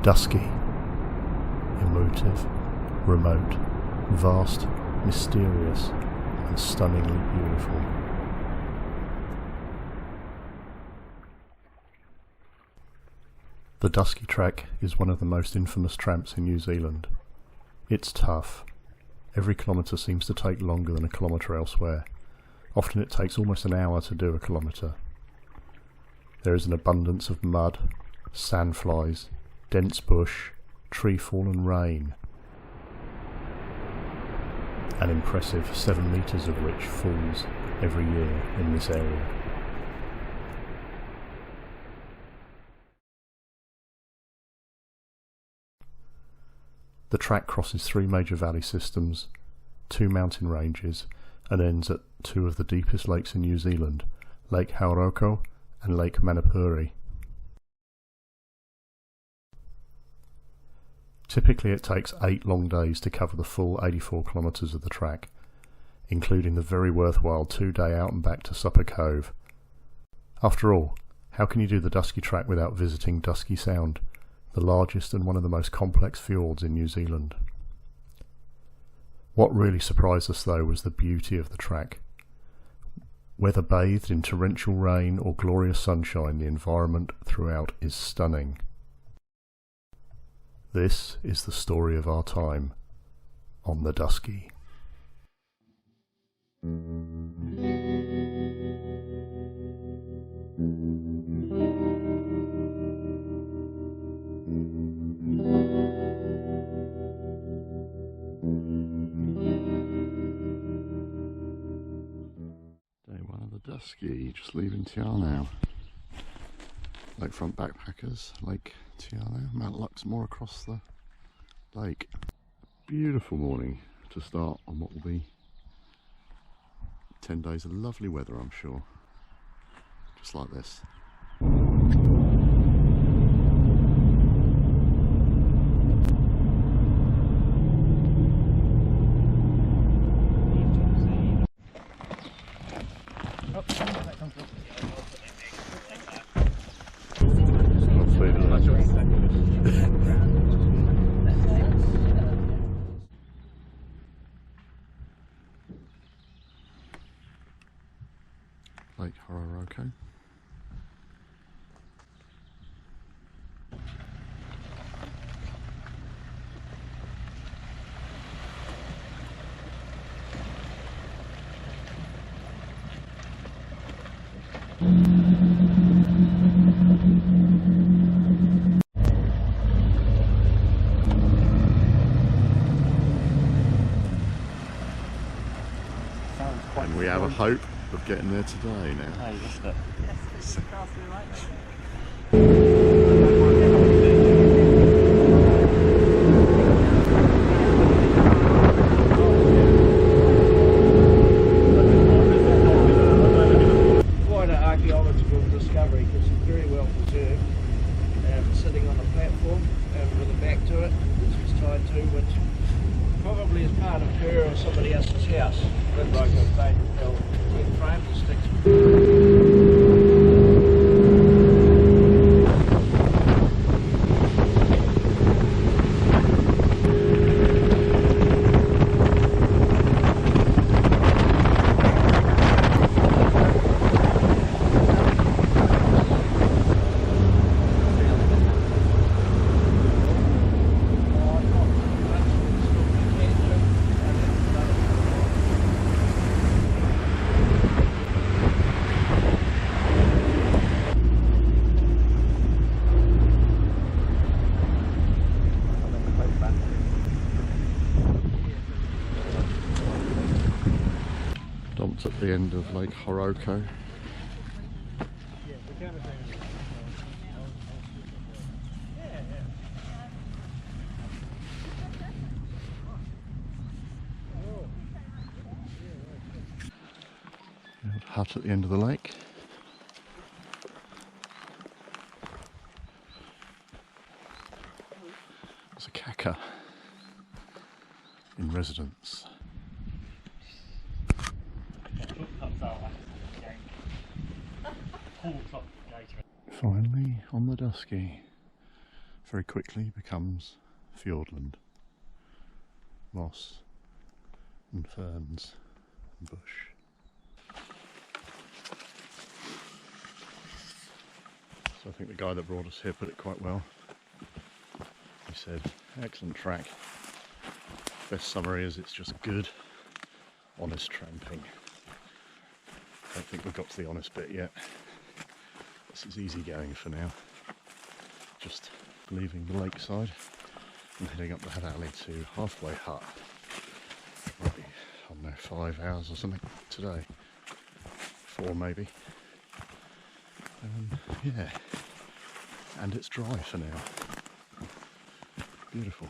Dusky, emotive, remote, vast, mysterious, and stunningly beautiful. The Dusky Track is one of the most infamous tramps in New Zealand. It's tough. Every kilometre seems to take longer than a kilometre elsewhere. Often it takes almost an hour to do a kilometre. There is an abundance of mud, sandflies, dense bush, treefall and rain. An impressive 7 metres of which falls every year in this area. The track crosses 3 major valley systems, 2 mountain ranges, and ends at 2 of the deepest lakes in New Zealand, Lake Hauroko and Lake Manapuri. Typically it takes 8 long days to cover the full 84 kilometres of the track, including the very worthwhile 2-day out and back to Supper Cove. After all, how can you do the Dusky Track without visiting Dusky Sound, the largest and one of the most complex fjords in New Zealand? What really surprised us though was the beauty of the track. Whether bathed in torrential rain or glorious sunshine, the environment throughout is stunning. This is the story of our time on the Dusky. Dusky, just leaving Te now. Lakefront backpackers, Lake Te Mount Luxmore across the lake. Beautiful morning to start on what will be 10 days of lovely weather, I'm sure. Just like this. Lake Hauroko. And we have a hope of getting there today now. Oh, you missed it. Yes, quite an archaeological discovery because it's very well preserved. Sitting on a platform with a back to it, which is tied to, which probably is part of her or somebody else's house. Looked like a stainless tramp that sticks. Dumped at the end of Lake Hauroko. Hut at the end of the lake. There's a kaka in residence. Finally on the Dusky. very quickly becomes Fiordland. Moss and ferns and bush. So I think the guy that brought us here put it quite well. He said, excellent track. Best summary is it's just good, honest tramping. I don't think we've got to the honest bit yet. This is easy going for now. Just leaving the lakeside and heading up the head alley to Halfway Hut. Maybe, I don't know, 5 hours or something today. 4 maybe. Yeah, and it's dry for now. Beautiful.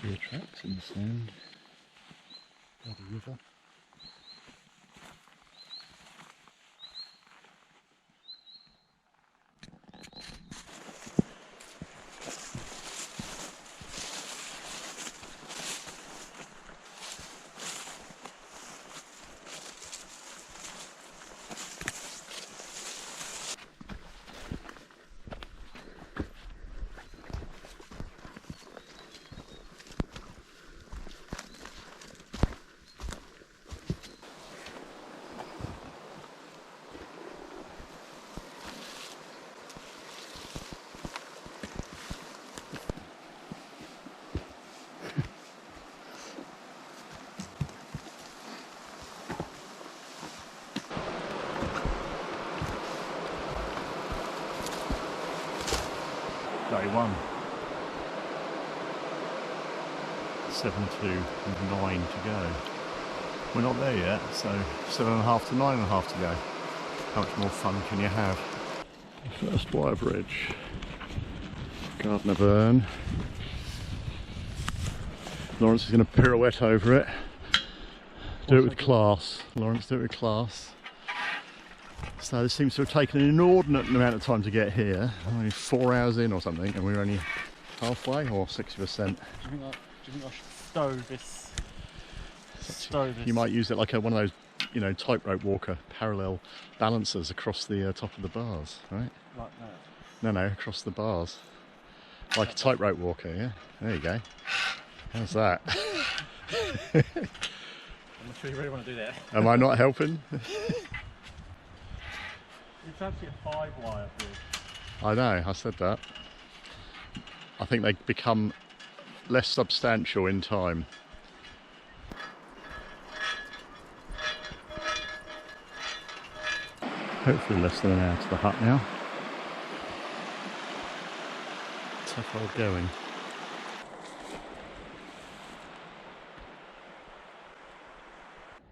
Deer tracks in the sand by the river. Day 1. 7 to 9 to go. We're not there yet, so 7.5 to 9.5 to go. How much more fun can you have? First wire bridge. Gardner Burn. Lawrence is going to pirouette over it. Do it with class. Lawrence, do it with class. So this seems to have taken an inordinate amount of time to get here. Only 4 hours in or something, and we're only halfway or 60%. Do you think I should stow this? You might use it like one of those, you know, tightrope walker parallel balancers across the top of the bars, right? Like that? No, across the bars. Like a tightrope walker, yeah? There you go. How's that? I'm not sure you really want to do that. Am I not helping? It's actually a 5-wire bridge. I know, I said that. I think they become less substantial in time. Hopefully less than an hour to the hut now. Tough old going.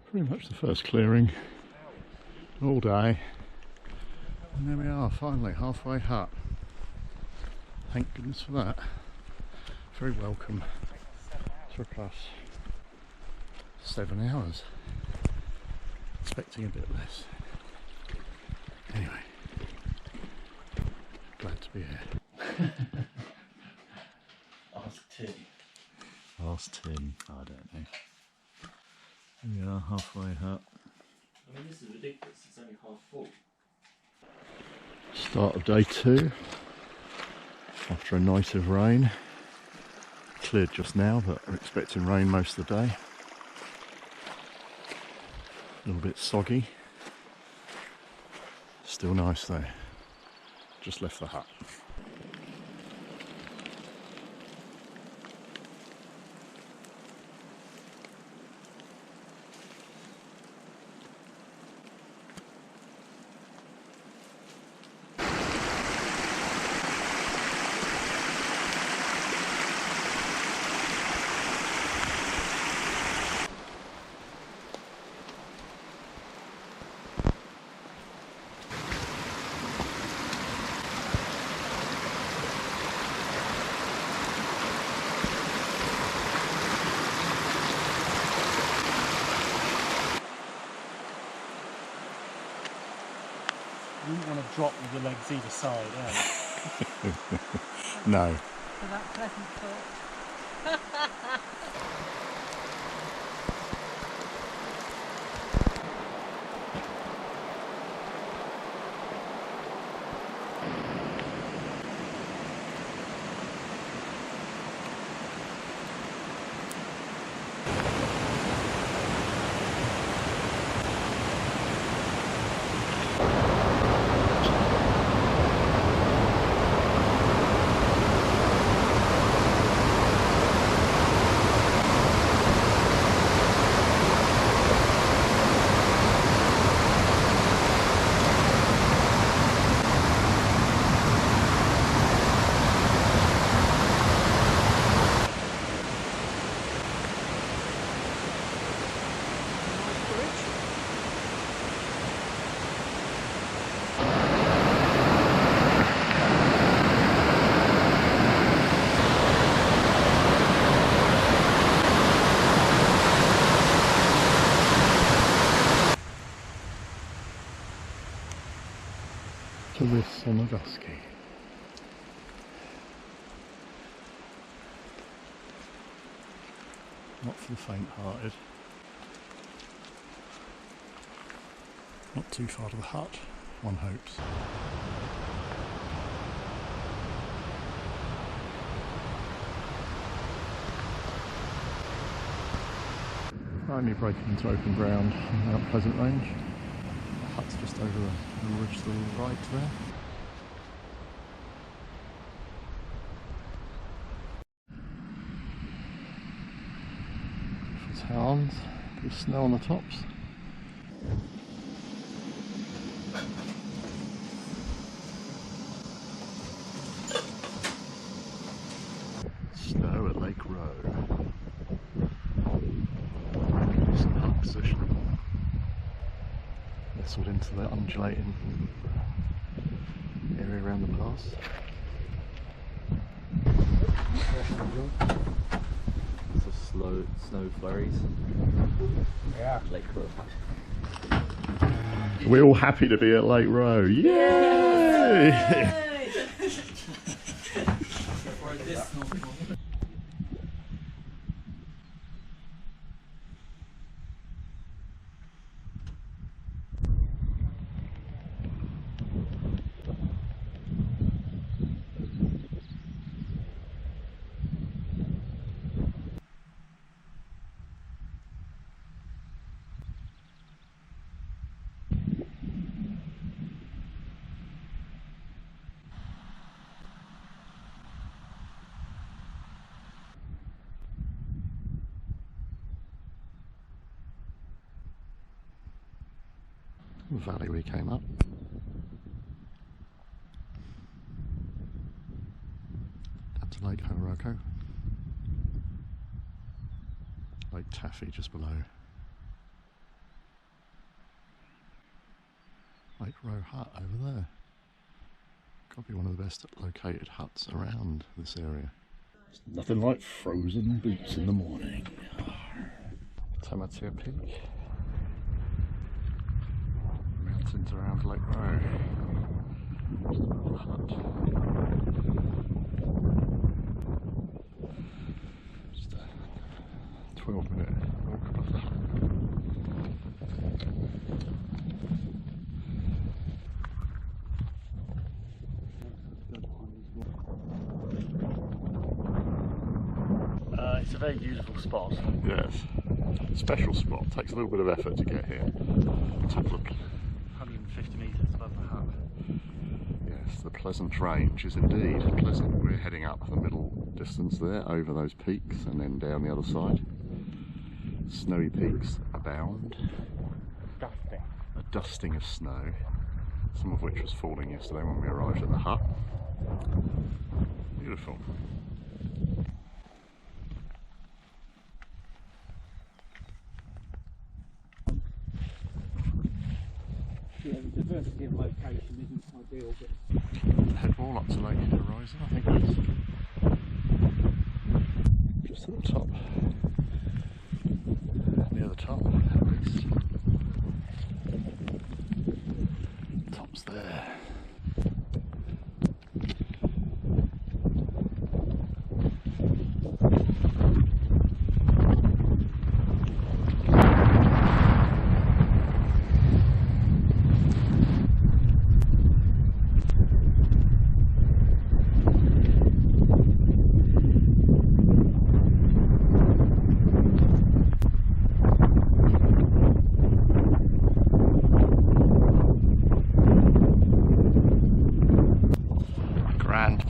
Pretty much the first clearing all day. And there we are, finally, Halfway Hut. Thank goodness for that. Very welcome. Took us 7 hours. Expecting a bit less. Anyway, glad to be here. Ask Tim. Ask Tim, I don't know. Here we are, Halfway Hut. I mean, this is ridiculous, it's only half full. Start of day 2 after a night of rain. Cleared just now, but we're expecting rain most of the day. A little bit soggy. Still nice though. Just left the hut. You wouldn't want to drop with your legs either side, eh? No. For that pleasant thought. To this on the Dusky. Not for the faint-hearted. Not too far to the hut, one hopes. Finally breaking into open ground on Mount Pleasant Range. The hut's just over the ridge to the right there. Beautiful towns, a bit of snow on the tops. Snow at Lake Rowe. Some hut position. Nestled into the undulating area around the pass. So slow snow flurries. Yeah. Lake Rowe. We're all happy to be at Lake Rowe. Yay! Valley we came up. Up to Lake Horoko. Lake Taffy just below. Lake Rowe hut over there. Got to be one of the best located huts around this area. It's nothing like frozen boots in the morning. Tamatia Peak. Mountains around Lake Rowe. Little hut. Just a 12-minute walk above the hut. It's a very beautiful spot. Yes. Special spot. Takes a little bit of effort to get here. Top of 150 metres above the hut. Yes, the Pleasant Range is indeed pleasant. We're heading up the middle distance there, over those peaks and then down the other side. Snowy peaks abound. Dusting. A dusting of snow, some of which was falling yesterday when we arrived at the hut. Beautiful. Yeah, the diversity of location isn't ideal, but Head wall up to Lake Horizon, I think it is. Just at the top. Near the top, at least. Top's there.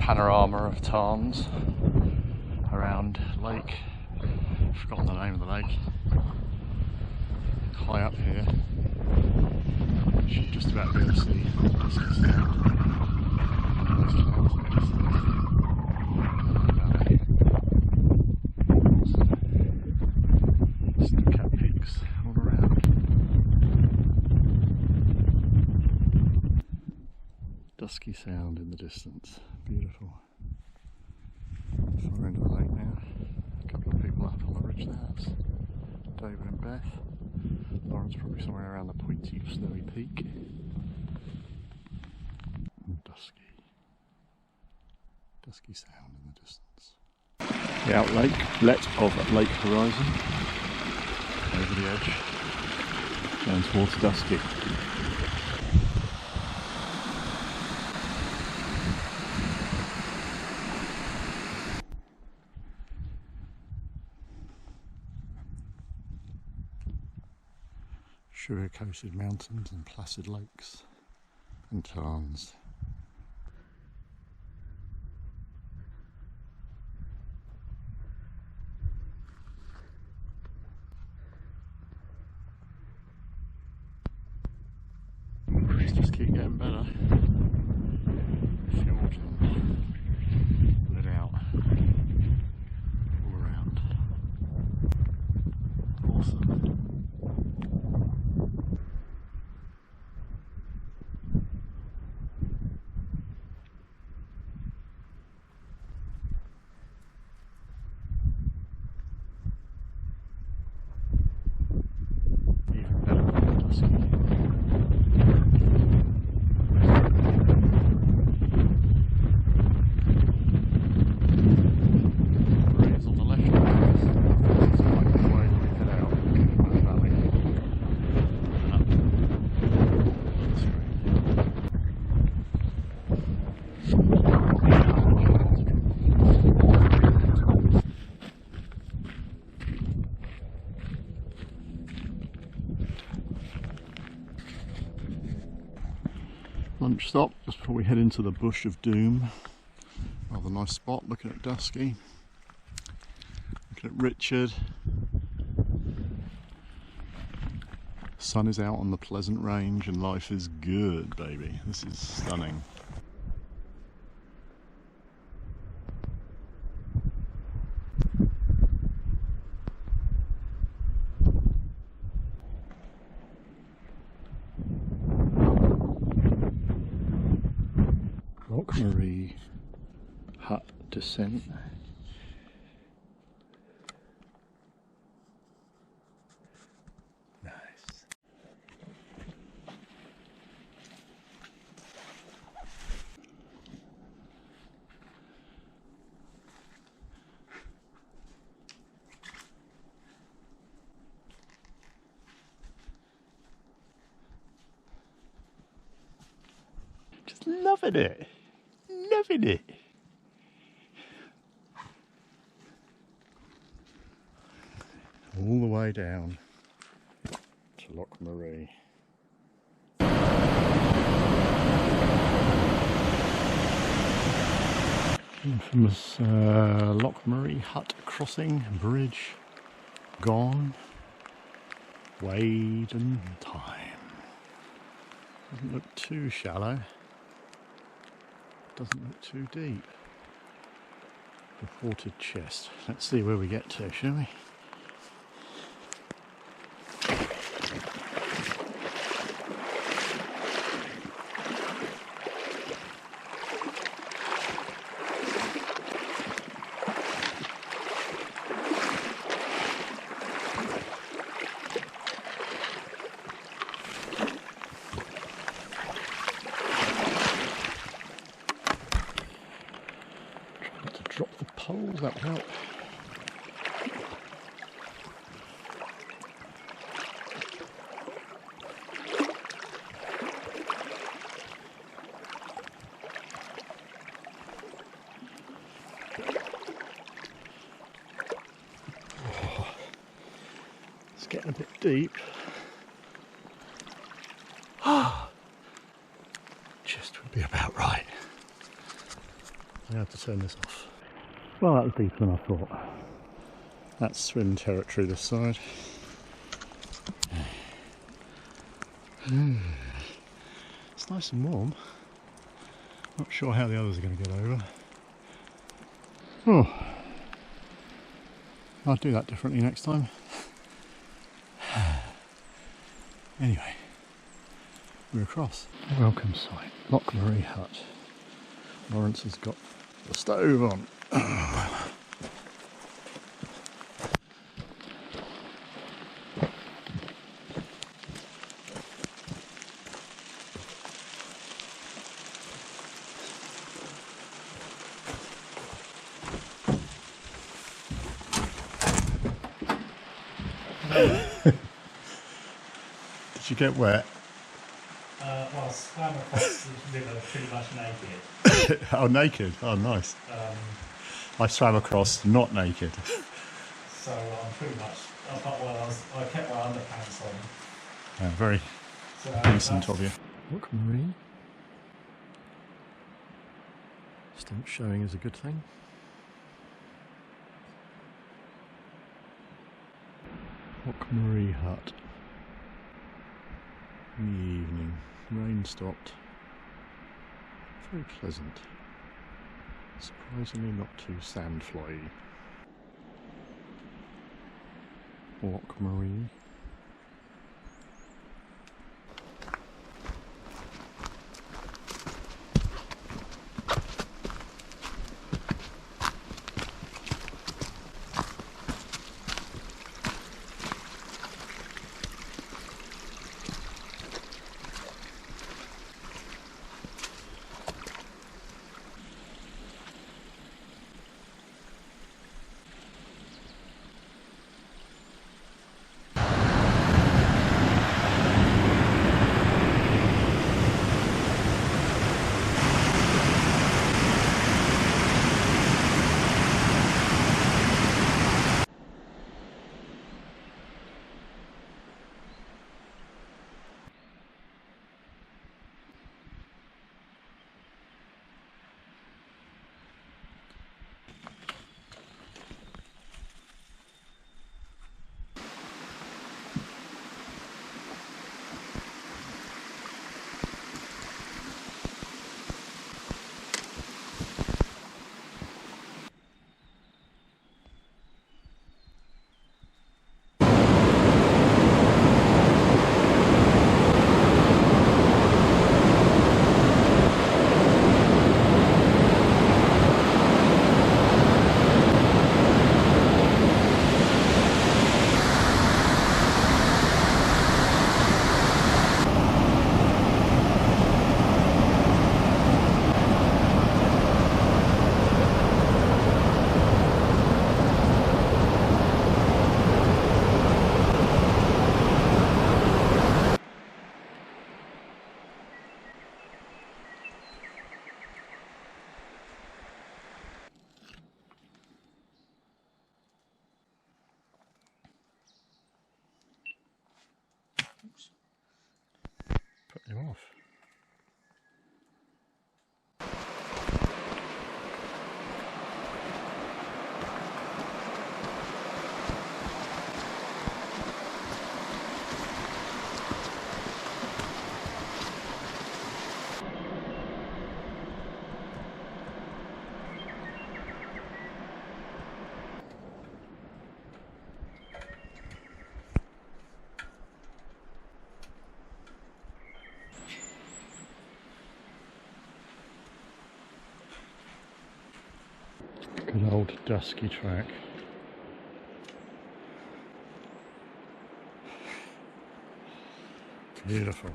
panorama of tarns around lake. I've forgotten the name of the lake. High up here, you should just about be able to see Dusky Sound. Those clouds in the distance. Snow-capped peaks all around. Dusky Sound in the distance. Beautiful. Far into the lake now. A couple of people up on the ridge there. That's David and Beth. Lauren's probably somewhere around the pointy snowy peak. And Dusky Sound in the distance. The outlet of Lake Horizon. Over the edge. Down towards Dusky. Sugar-coated mountains and placid lakes and tarns. Let's just keep getting better. Fiordland, lit out all around. Awesome. Lunch stop just before we head into the Bush of Doom. Rather nice spot, looking at Dusky, looking at Richard. Sun is out on the Pleasant Range and life is good, baby. This is stunning. Marie hut descent. Nice. Just loving it. Loving it. All the way down to Loch Marie. Infamous Loch Marie hut crossing bridge gone. Wade and time. Doesn't look too shallow. Doesn't look too deep. Reported chest. Let's see where we get to, shall we? Drop the poles, that would help. Oh, it's getting a bit deep. Just would be about right. I have to turn this off. Well, that was deeper than I thought. That's swim territory this side. It's nice and warm. Not sure how the others are going to get over. Oh, I'll do that differently next time. Anyway, we're across. Welcome site, Loch Marie Hut. Lawrence has got the stove on. Did you get wet? Well, I swam across the river pretty much naked. Oh, naked? Oh, nice. I swam across not naked. So I'm pretty much, I kept my underpants on. Yeah, very So decent of you. Look, Marie. Stump showing is a good thing. Loch Marie Hut. In the evening, rain stopped. Very pleasant. Surprisingly not too sandfly. Loch Marie. Put him off. Good old Dusky Track. Beautiful.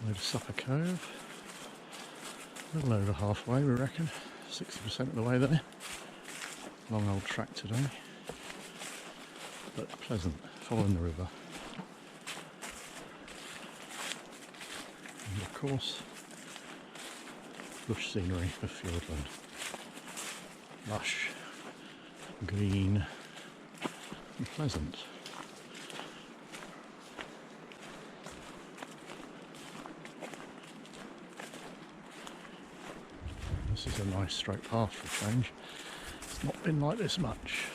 Way to Supper Cove. A little over halfway, we reckon. 60% of the way there. Long old track today, but pleasant, following the river. And of course, bush scenery of Fiordland. Lush, green and pleasant. This is a nice straight path for a change. It's not been like this much.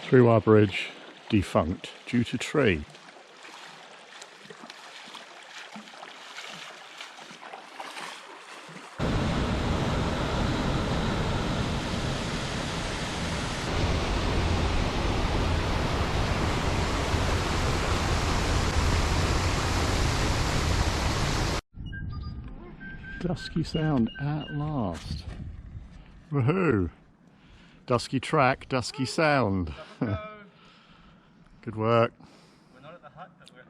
Through-wire bridge defunct due to tree. Dusky Sound at last. Woohoo! Dusky Track, Dusky Sound. Good work. We're not at the hut, but we're at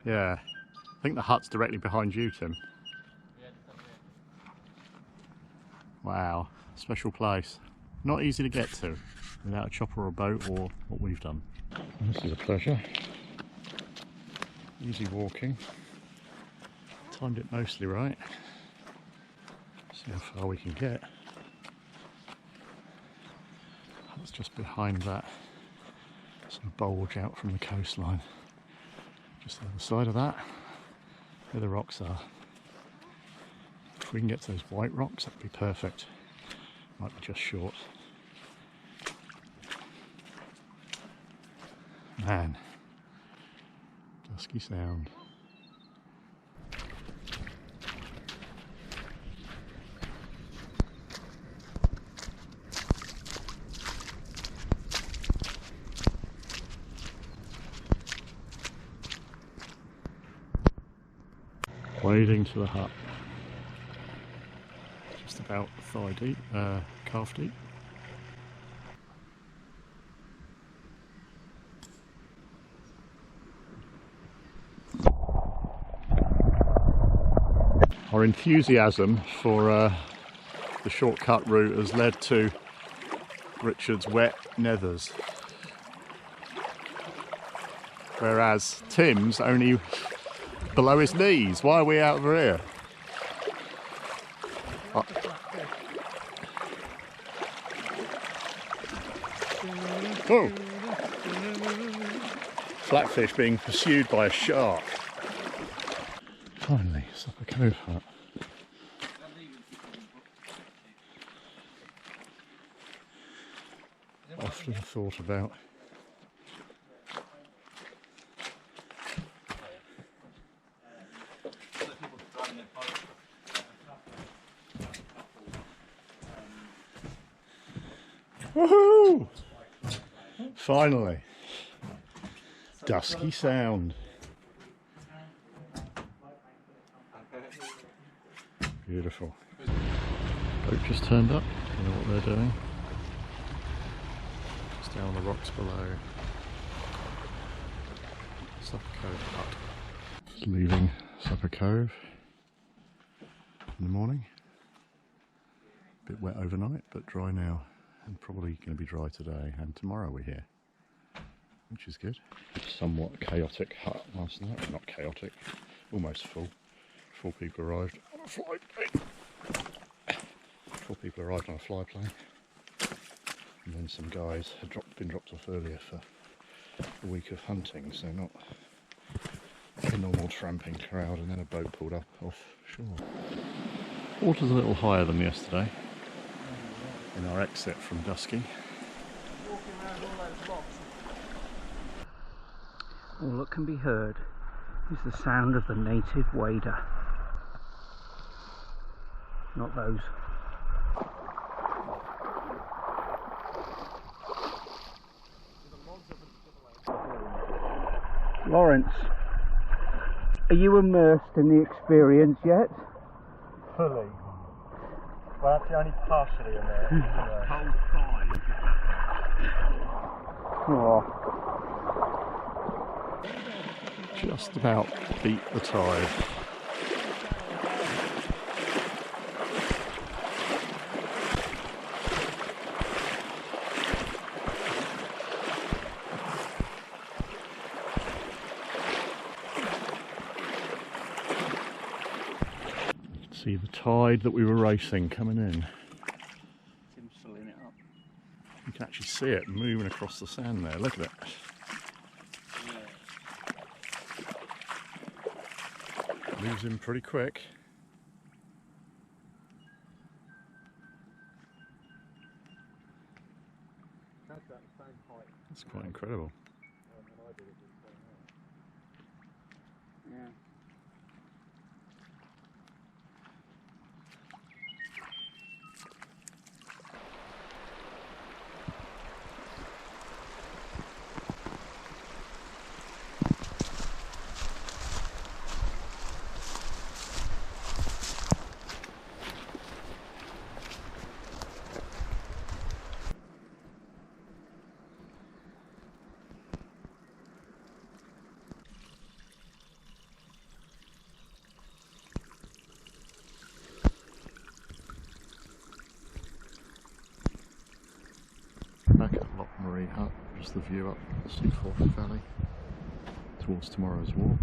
the... Yeah. I think the hut's directly behind you, Tim. Yeah, just up here. Wow. Special place. Not easy to get to without a chopper or a boat or what we've done. Well, this is a pleasure. Easy walking. Timed it mostly right. See how far we can get. That's just behind that sort of bulge out from the coastline. Just the other side of that, where the rocks are. If we can get to those white rocks, that'd be perfect. Might be just short. Man, Dusky Sound. Wading to the hut. Just about thigh deep, calf deep. Our enthusiasm for the shortcut route has led to Richard's wet nethers, whereas Tim's only below his knees. Why are we out over here? Oh. Flatfish being pursued by a shark. Finally, Supper Cove hut. Often thought about woohoo! Finally, Dusky Sound. Beautiful. Boat just turned up. You know what they're doing. Just down the rocks below. Supper Cove hut. Just leaving Supper Cove in the morning. Bit wet overnight, but dry now. And probably going to be dry today, and tomorrow we're here, which is good. Somewhat chaotic hut last night. Not chaotic, almost full. 4 people arrived on a fly plane. 4 people arrived on a fly plane, and then some guys had been dropped off earlier for a week of hunting, so not a normal tramping crowd, and then a boat pulled up offshore. Water's a little higher than yesterday in our exit from Dusky. All that can be heard is the sound of the native wader. Not those. Lawrence, are you immersed in the experience yet? Fully. Well, actually only partially in there. Cold thighs. Oh. Just about beat the tide. See the tide that we were racing coming in. Tim's filling it up. You can actually see it moving across the sand there, look at it. Moves in pretty quick. That's quite incredible. Yeah. Back at Loch Marie Hut, just the view up the Seaforth Valley towards tomorrow's walk.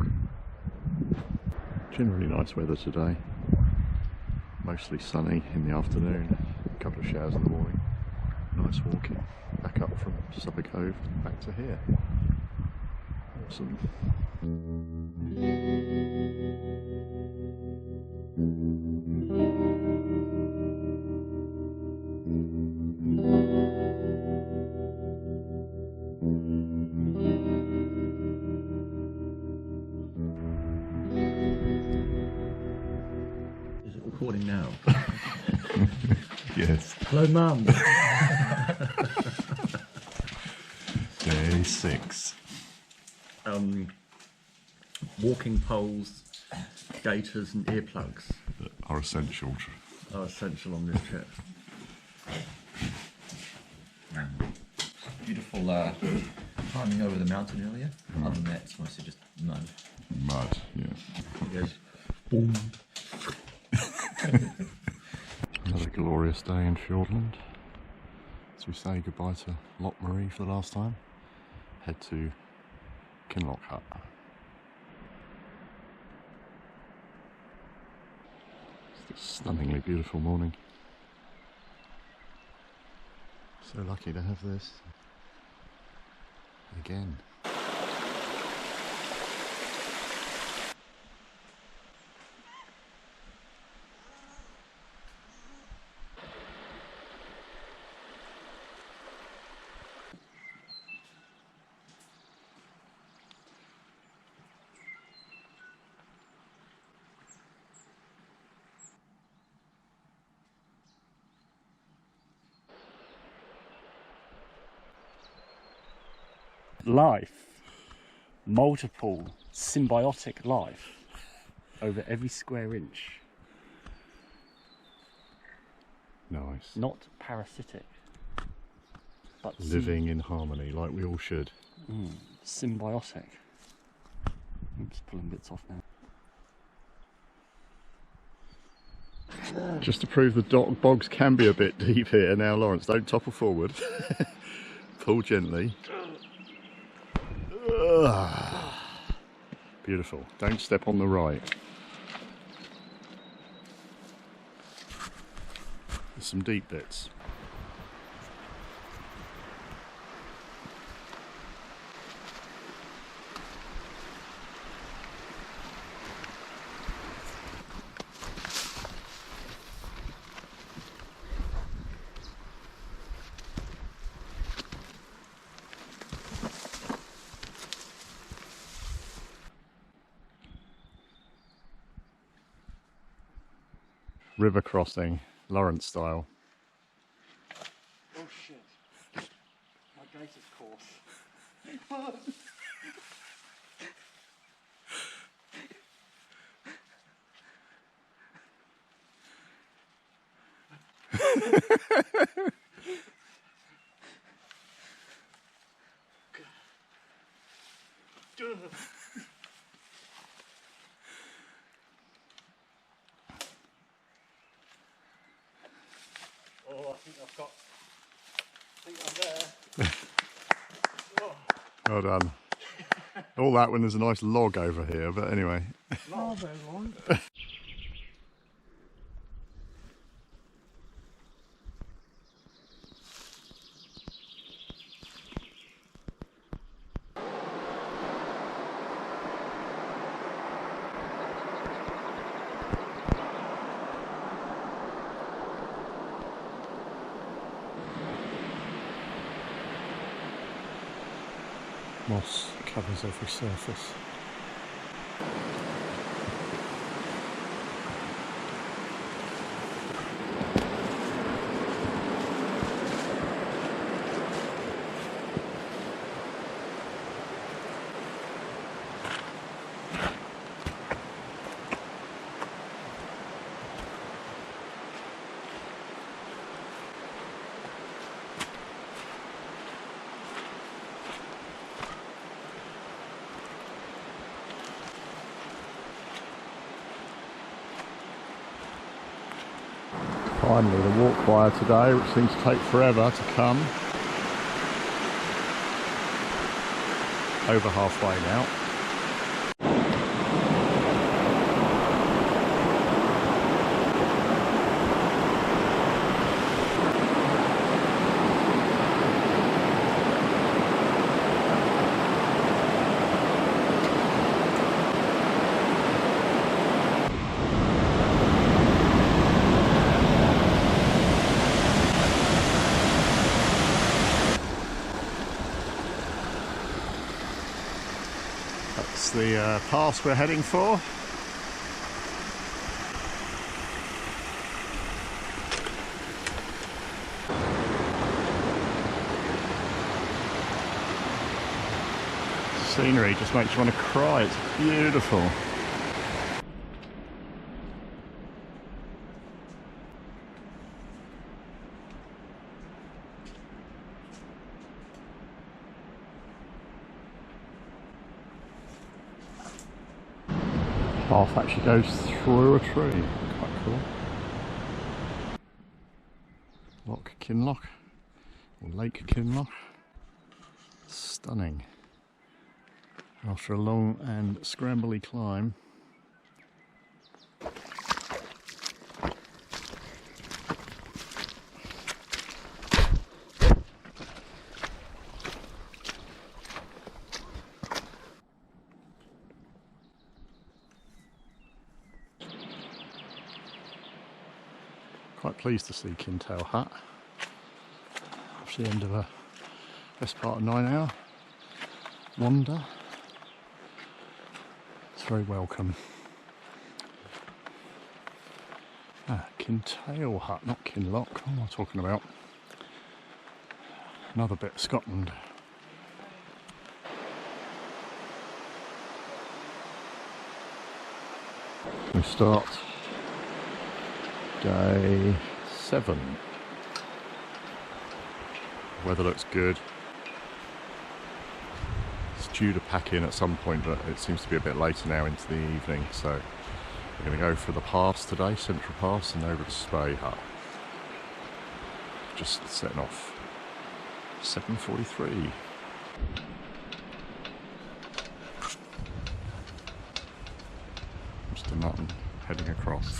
Generally nice weather today, mostly sunny in the afternoon, a couple of showers in the morning. Nice walking back up from Supper Cove back to here. Awesome. Is it recording now? Yes. Hello, Mum. Day 6. Walking poles, gaiters, and earplugs Are essential. are essential on this trip. Beautiful climbing over the mountain earlier. Other than that, it's mostly just mud. Mud, yeah. It goes boom. Another glorious day in Fiordland. As we say goodbye to Loch Marie for the last time, head to Kinloch Hut. It's a stunningly beautiful morning. So lucky to have this again. Life, multiple, symbiotic life over every square inch. Nice. Not parasitic, but Living in harmony like we all should. symbiotic. I'm just pulling bits off now. Just to prove the bogs can be a bit deep here now, Lawrence, don't topple forward. Pull gently. Beautiful. Don't step on the right. There's some deep bits. River crossing, Lawrence style. Oh shit. My gator's course. Oh, I think I'm there. Well done. All that when there's a nice log over here, but anyway. Moss covers every surface. Finally, the walk wire today, which seems to take forever to come. Over halfway now. That's the pass we're heading for. Scenery just makes you want to cry, it's beautiful. Path actually goes through a tree, quite cool. Loch Kinloch, or Lake Kinloch, stunning. After a long and scrambly climb. Quite pleased to see Kintail Hut after the end of a best part of 9-hour wander. It's very welcome. Kintail Hut, not Kinloch. What am I talking about? Another bit of Scotland. We start day 7. Weather looks good. It's due to pack in at some point, but it seems to be a bit later now into the evening, so we're going to go for the pass today, Central Pass, and over to Spey Hut. Just setting off 7:43. Mr. Nutton heading across.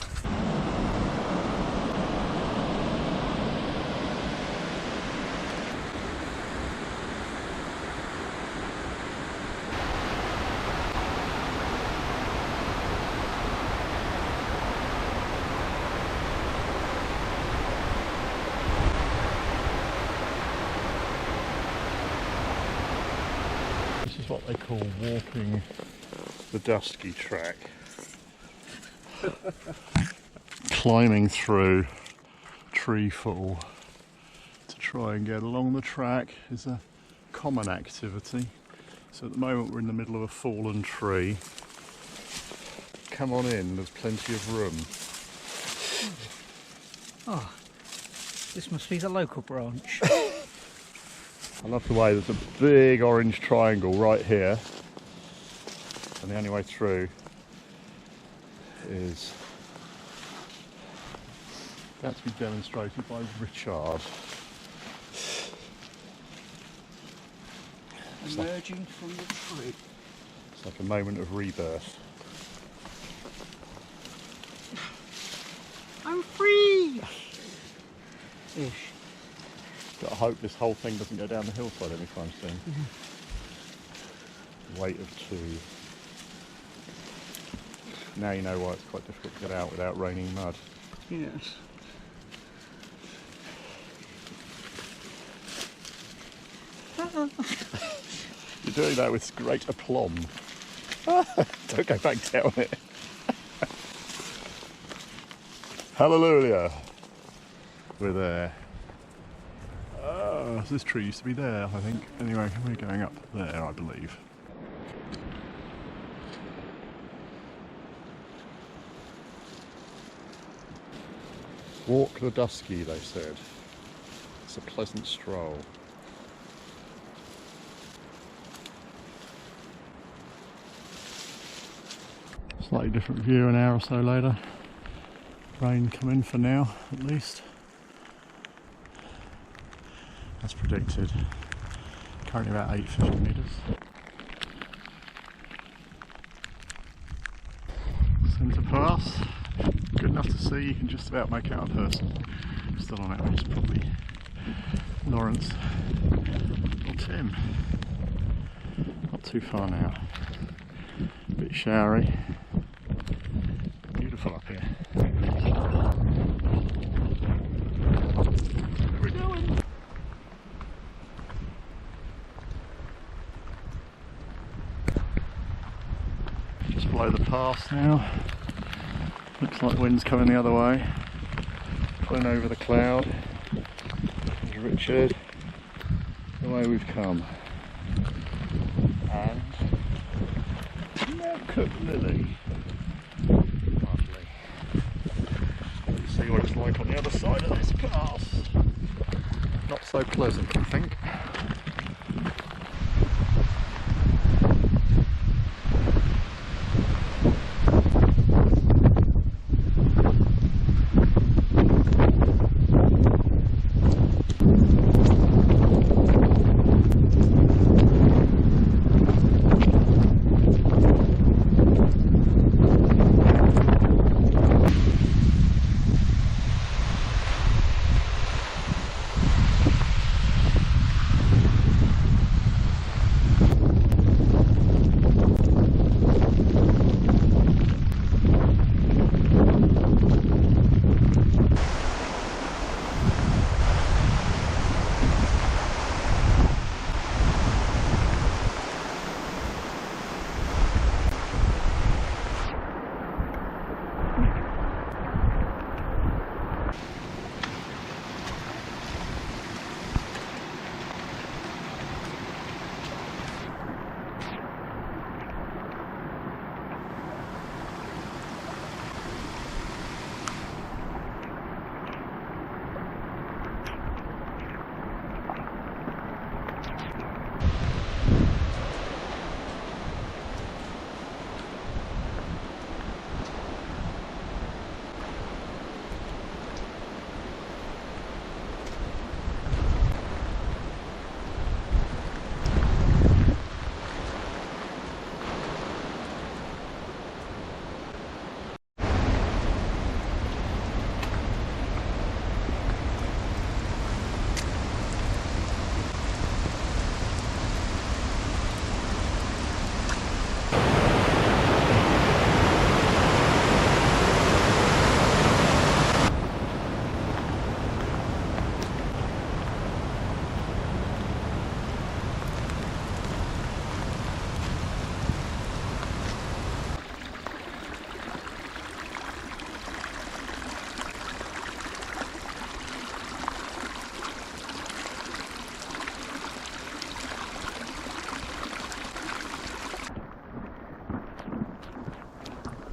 This is what they call walking the Dusky Track. Climbing through treefall to try and get along the track is a common activity. So at the moment we're in the middle of a fallen tree. Come on in, there's plenty of room. Oh, this must be the local branch. I love the way there's a big orange triangle right here, and the only way through is about to be demonstrated by Richard. Emerging from the tree. It's like a moment of rebirth. I'm free! Ish. Got to hope this whole thing doesn't go down the hillside anytime soon. Weight of 2. Now you know why it's quite difficult to get out without raining mud. Yes. You're doing that with great aplomb. Don't go back down it. Hallelujah. We're there. Oh, this tree used to be there, I think. Anyway, we're going up there, I believe. Walk the Dusky, they said. It's a pleasant stroll. Slightly different view an hour or so later. Rain coming for now, at least. As predicted. Currently about 8 fishing metres. Centre pass. Good enough to see, you can just about make out a person still on it, which is probably Lawrence or Tim. Not too far now. A bit showery. Beautiful up here. Where we going? Just below the pass now. Looks like wind's coming the other way. Pulling over the cloud. There's Richard. The way we've come. And look at Lily. Lovely. Let's see what it's like on the other side of this pass. Not so pleasant, I think.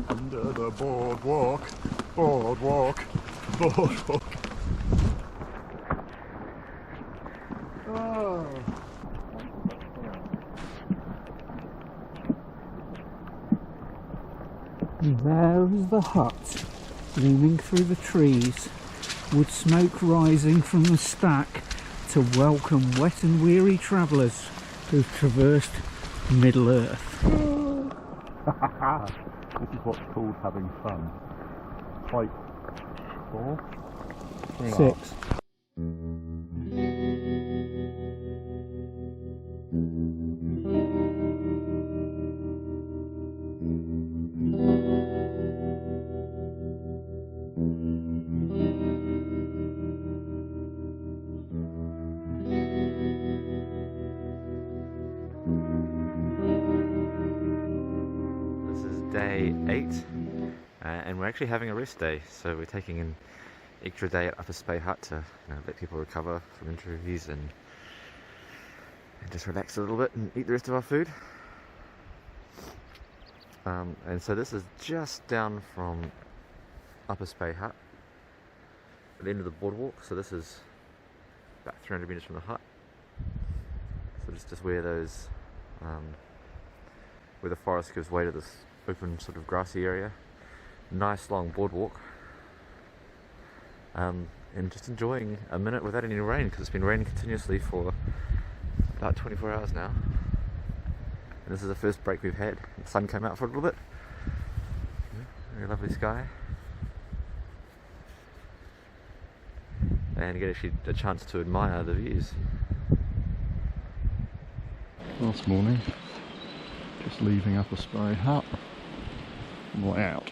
Under the boardwalk, boardwalk, boardwalk. Oh. There is the hut, looming through the trees, wood smoke rising from the stack to welcome wet and weary travellers who've traversed Middle-earth. This is what's called having fun. Plate 4? 6. 8, and we're actually having a rest day, so we're taking an extra day at Upper Spey Hut to let people recover from injuries and just relax a little bit and eat the rest of our food. And so this is just down from Upper Spey Hut at the end of the boardwalk, so this is about 300 metres from the hut. So just where those where the forest gives way to this open sort of grassy area. Nice long boardwalk, and just enjoying a minute without any rain, because it's been raining continuously for about 24 hours now, and this is the first break we've had. The sun came out for a little bit. Very lovely sky, and you get actually a chance to admire the views. Last morning, just leaving Upper Spey Hut, on the way out.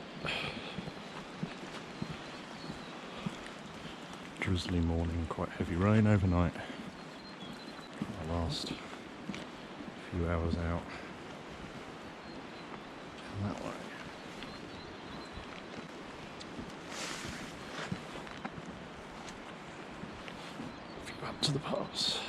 Drizzly morning, quite heavy rain overnight. Our last few hours out. Down that way. Up to the pass.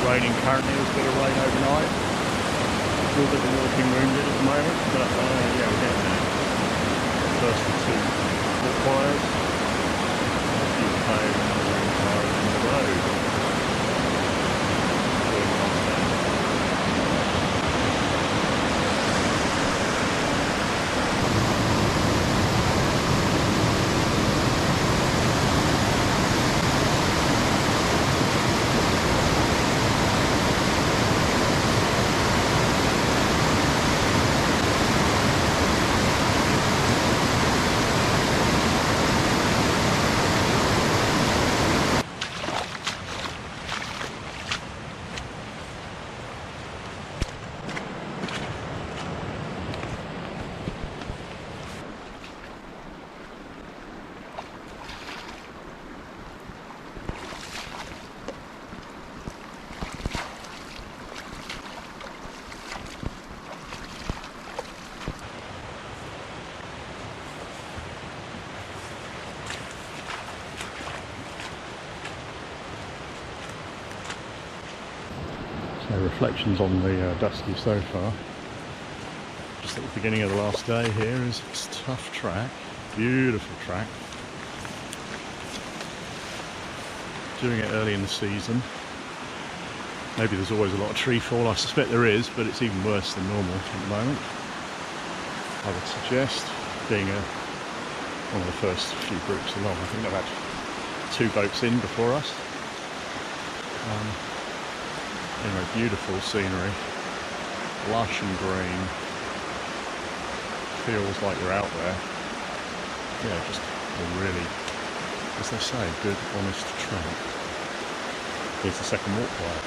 Raining currently, there's a bit of rain overnight. Still a bit of walking wounded at the moment, but yeah, we're getting there. First of 2 walkways, a few homes in the road. So reflections on the Dusky so far. Just at the beginning of the last day here is this tough track, beautiful track. Doing it early in the season. Maybe there's always a lot of treefall, I suspect there is, but it's even worse than normal at the moment. I would suggest, being one of the first few groups along. I think they've had 2 boats in before us. Anyway, beautiful scenery, lush and green, feels like you're out there. Yeah, just a really, as they say, good, honest tramp. Here's the second walkway.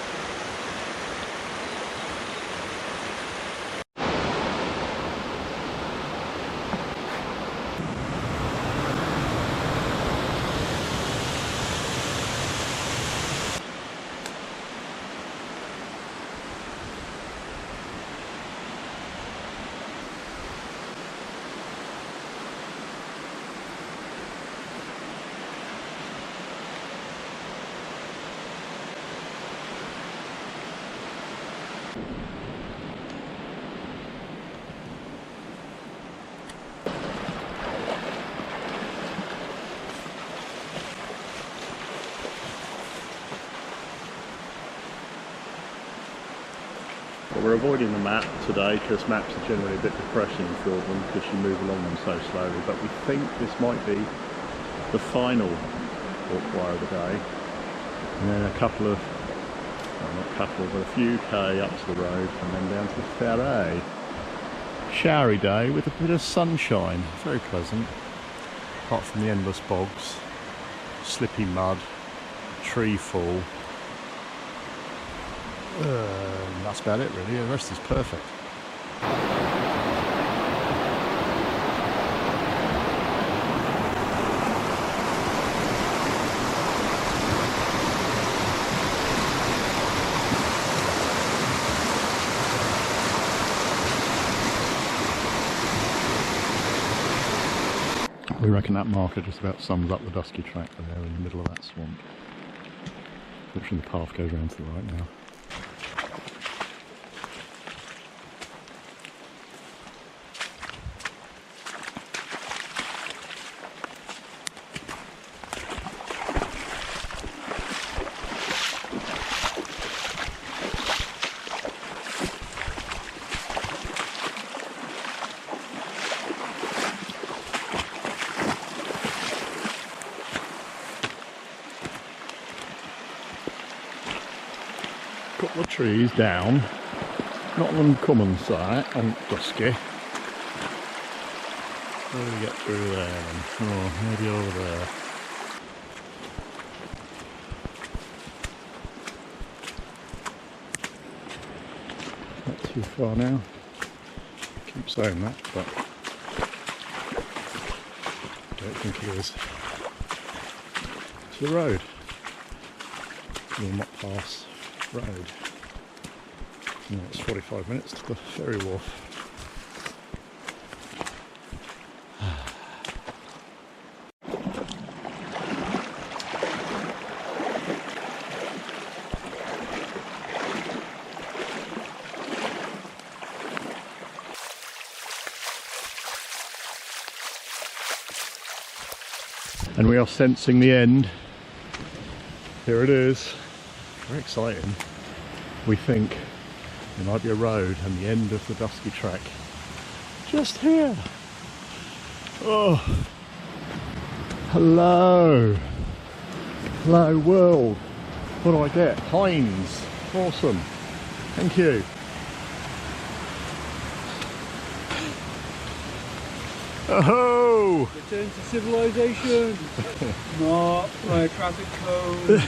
We're avoiding the map today because maps are generally a bit depressing in Fiordland because you move along them so slowly, but we think this might be the final walkway of the day. And then a couple of, well, not a couple, but a few K up to the road and then down to the ferry. Showery day with a bit of sunshine, very pleasant. Apart from the endless bogs, slippy mud, treefall. That's about it really, the rest is perfect. We reckon that marker just about sums up the Dusky Track there in the middle of that swamp. Fortunately the path goes around to the right now. Couple of trees down, Nutton common site on Dusky. How do we get through there then? Oh, maybe over there. Not too far now. Keep saying that, but I don't think it is. To the road. Will not pass road. No, it's 45 minutes to the ferry wharf. And we are sensing the end. Here it is. Very exciting. We think there might be a road and the end of the Dusky Track just here. Oh, hello, hello world. What do I get? Heinz, awesome. Thank you. Oh! Return to civilization. Not by traffic code.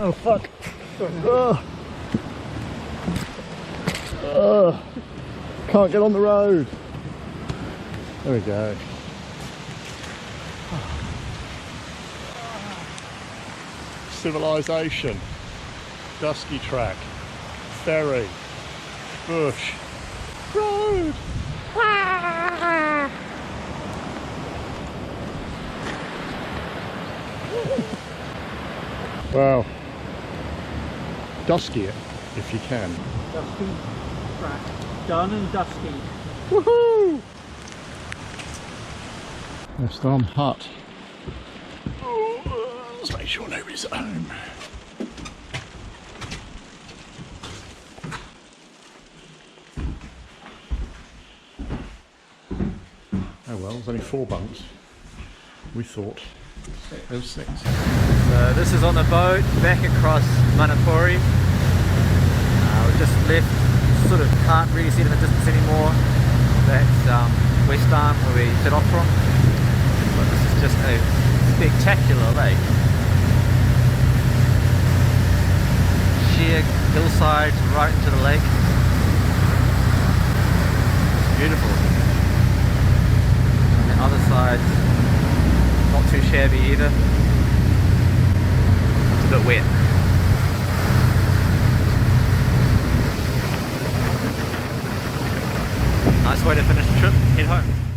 Oh fuck. Can't get on the road. There we go. Civilization, Dusky Track, ferry, bush, road. Wow. Dusky it if you can. Dusky Track. Done and dusky. Woohoo! Nest on hut. Let's make sure nobody's at home. Oh well, there's only 4 bunks. We thought there was 6. So this is on the boat back across Manapori. We just left, sort of can't really see it in the distance anymore. That's West Arm where we set off from. But this is just a spectacular lake. Sheer hillsides right into the lake. It's beautiful. And the other side, not too shabby either. It's a bit wet. Nice way to finish the trip, head home.